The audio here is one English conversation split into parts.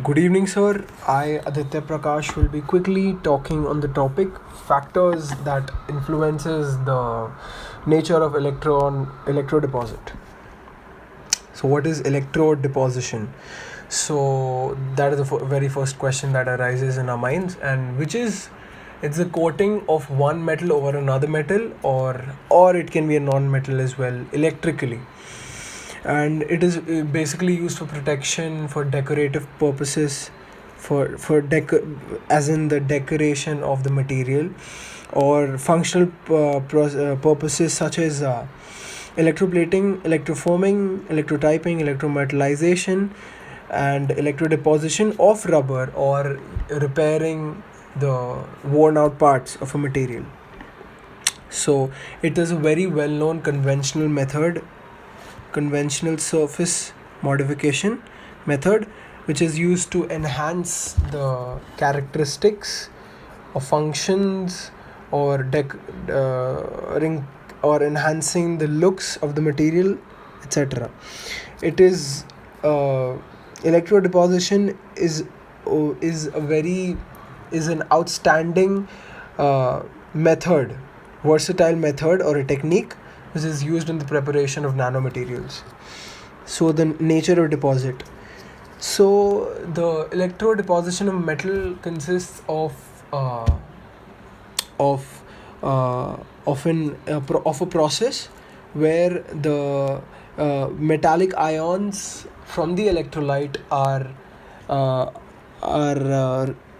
Good evening, sir. I, Aditya Prakash, will be quickly talking on the topic factors that influences the nature of electro deposit. So, what is electro deposition? So, that is the very first question that arises in our minds, and which is it's the coating of one metal over another metal, or it can be a non-metal as well, electrically, and it is basically used for protection, for decorative purposes, as in the decoration of the material, or functional purposes such as electroplating, electroforming, electrotyping, electrometallization, and electrodeposition of rubber, or repairing the worn out parts of a material. So it is a very well known conventional surface modification method, which is used to enhance the characteristics or functions, or or enhancing the looks of the material, etc. It is electro deposition is a very is an outstanding method, versatile method, or a technique which is used in the preparation of nanomaterials. So the nature of deposit. So the electro deposition of metal consists uh, of of a process where the metallic ions from the electrolyte uh,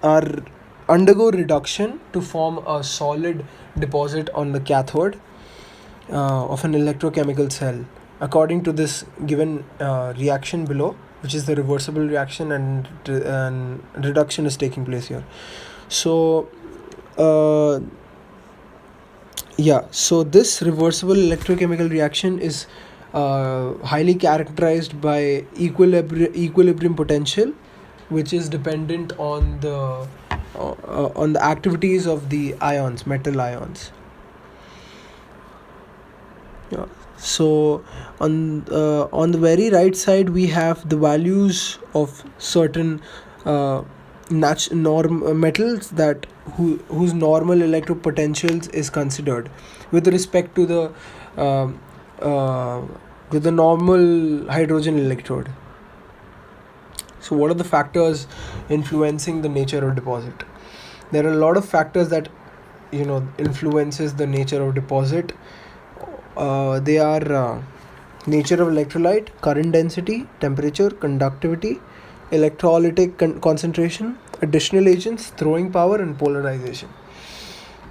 are undergo reduction to form a solid deposit on the cathode of an electrochemical cell, according to this given reaction below, which is the reversible reaction, and reduction is taking place here. So uh, so this reversible electrochemical reaction is highly characterized by equilibrium potential, which is dependent on the activities of the metal ions. Yeah. So on the very right side, we have the values of certain metals whose normal electropotentials is considered with respect to um uh, the normal hydrogen electrode. So what are the factors influencing the nature of deposit? There are a lot of factors that influences the nature of deposit. They are nature of electrolyte, current density, temperature, conductivity, electrolytic concentration, additional agents, throwing power, and polarization.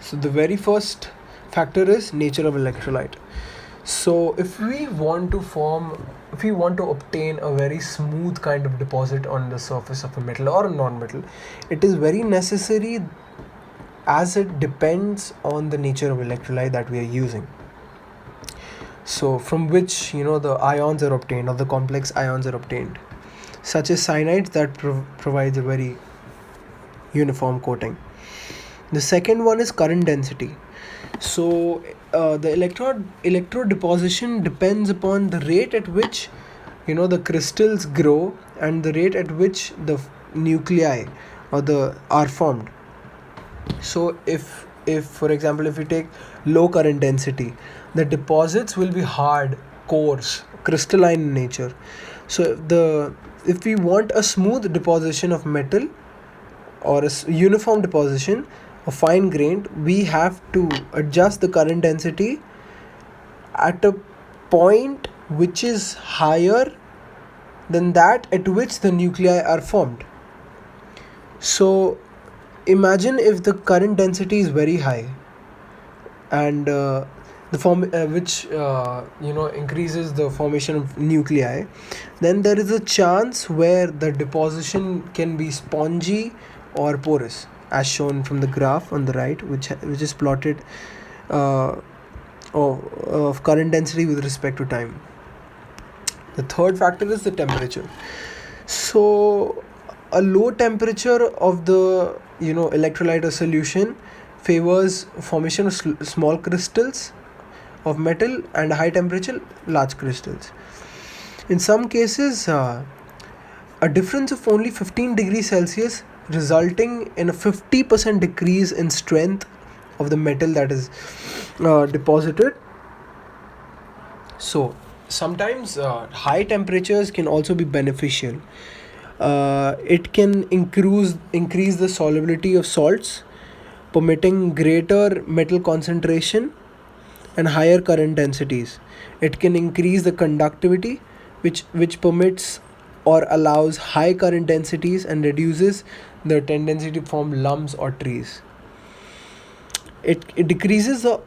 So the very first factor is nature of electrolyte. So if we want to obtain a very smooth kind of deposit on the surface of a metal or a non-metal, it is very necessary, as it depends on the nature of electrolyte that we are using. So from which the ions are obtained, or the complex ions are obtained, such as cyanides that provides a very uniform coating. The second one is current density. So the electrode deposition depends upon the rate at which the crystals grow, and the rate at which the nuclei are formed. So if for example, if we take low current density, the deposits will be hard, coarse, crystalline in nature. So if we want a smooth deposition of metal, or a uniform deposition, a fine grained, we have to adjust the current density at a point which is higher than that at which the nuclei are formed. So imagine if the current density is very high, and the form which increases the formation of nuclei, then there is a chance where the deposition can be spongy or porous, as shown from the graph on the right, which is plotted of current density with respect to time. The third factor is the temperature. So a low temperature of the electrolyte or solution favors formation of small crystals of metal, and high temperature large crystals. In some cases, a difference of only 15 degrees Celsius, resulting in a 50% decrease in strength of the metal that is deposited. So sometimes high temperatures can also be beneficial. It can increase the solubility of salts, permitting greater metal concentration and higher current densities. It can increase the conductivity, which permits or allows high current densities and reduces the tendency to form lumps or trees. It decreases the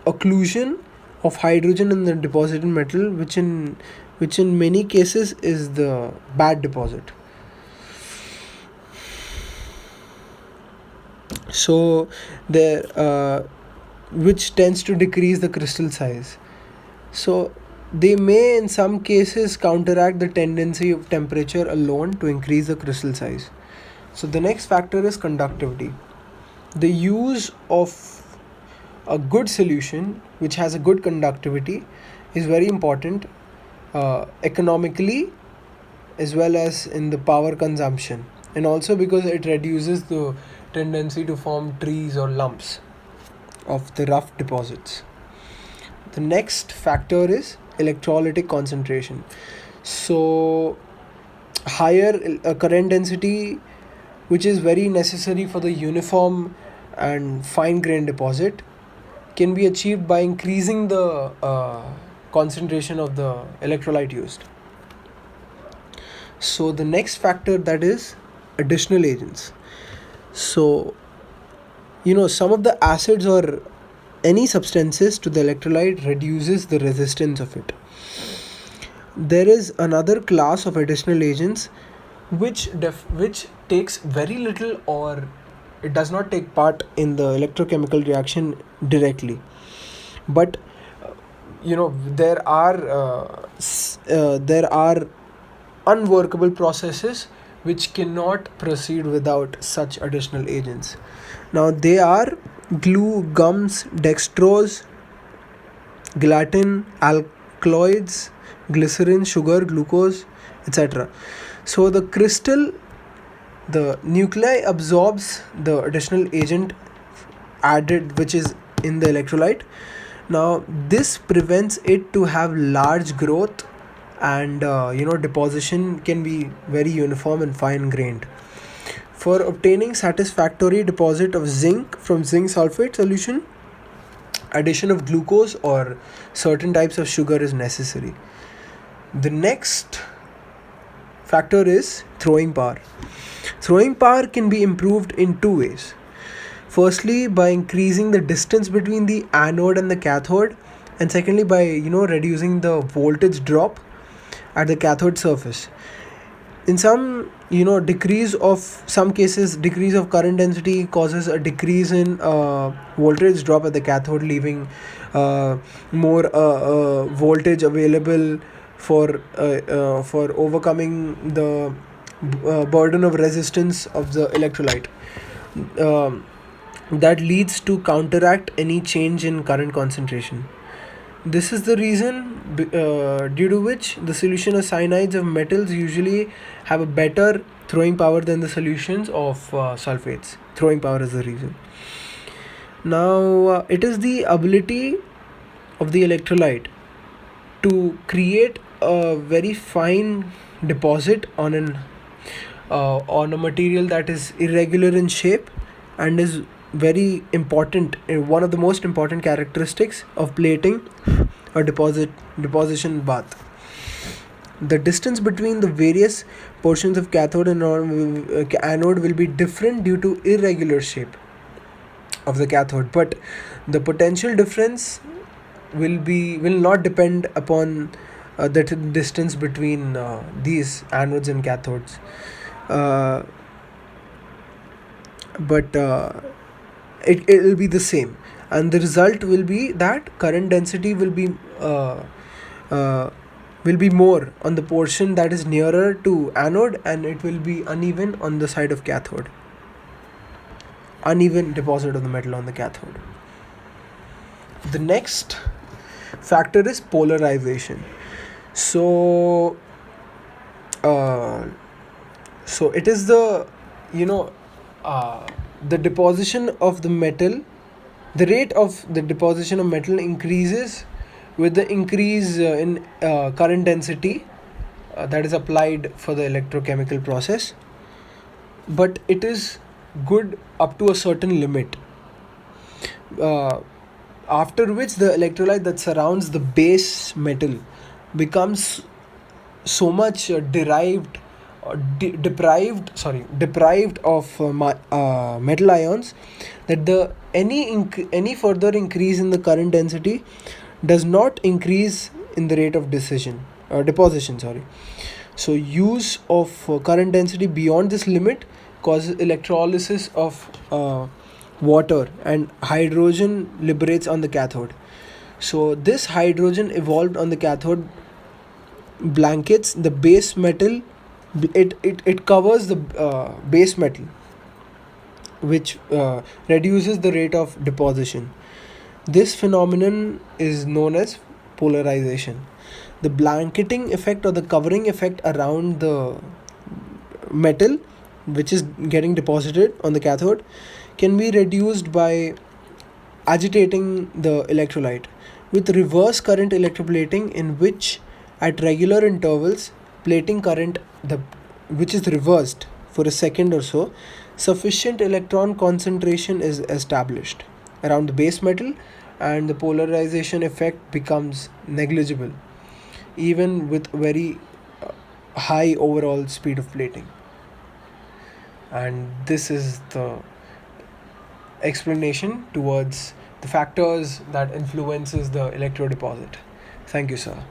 occlusion of hydrogen in the deposited metal, which in many cases is the bad deposit. So there which tends to decrease the crystal size. So they may in some cases counteract the tendency of temperature alone to increase the crystal size. So the next factor is conductivity. The use of a good solution which has a good conductivity is very important, economically as well as in the power consumption, and also because it reduces the tendency to form trees or lumps of the rough deposits. The next factor is electrolytic concentration. So higher current density, which is very necessary for the uniform and fine grained deposit, can be achieved by increasing the concentration of the electrolyte used. So the next factor, that is additional agents. So some of the acids or any substances to the electrolyte reduces the resistance of it. There is another class of additional agents which takes very little, or it does not take part in the electrochemical reaction directly, but there are unworkable processes which cannot proceed without such additional agents. Now they are glue, gums, dextrose, gelatin, alkaloids, glycerin, sugar, glucose, etc. So the nuclei absorbs the additional agent added, which is in the electrolyte. Now this prevents it to have large growth, and deposition can be very uniform and fine grained. For obtaining satisfactory deposit of zinc from zinc sulfate solution, addition of glucose or certain types of sugar is necessary. The next factor is throwing power. Throwing power can be improved in two ways. Firstly, by increasing the distance between the anode and the cathode, and secondly by reducing the voltage drop at the cathode surface. In some decrease of current density causes a decrease in voltage drop at the cathode, leaving more voltage available for overcoming the burden of resistance of the electrolyte. That leads to counteract any change in current concentration. This is the reason due to which the solution of cyanides of metals usually have a better throwing power than the solutions of sulfates. Throwing power is the reason. Now it is the ability of the electrolyte to create a very fine deposit on a material that is irregular in shape and is very important, one of the most important characteristics of plating or deposition bath. The distance between the various portions of cathode and anode will be different due to irregular shape of the cathode, but the potential difference will not depend upon the distance between these anodes and cathodes, but it will be the same, and the result will be that current density will be more on the portion that is nearer to anode, and it will be uneven on the side of cathode. Uneven deposit of the metal on the cathode. The next factor is polarization. So So it is the, you know, uh, the deposition of the metal, the rate of the deposition of metal increases with the increase in current density that is applied for the electrochemical process, but it is good up to a certain limit, uh, after which the electrolyte that surrounds the base metal becomes so much deprived of metal ions, that the any further increase in the current density does not increase in the rate of deposition, sorry. So use of current density beyond this limit causes electrolysis of water, and hydrogen liberates on the cathode. So this hydrogen evolved on the cathode blankets the base metal. It covers the base metal, which reduces the rate of deposition. This phenomenon is known as polarization. The blanketing effect or the covering effect around the metal which is getting deposited on the cathode can be reduced by agitating the electrolyte with reverse current electroplating, in which at regular intervals plating current the which is reversed for a second or so, sufficient electron concentration is established around the base metal, and the polarization effect becomes negligible even with very high overall speed of plating. And this is the explanation towards the factors that influences the electrodeposit. Thank you, sir.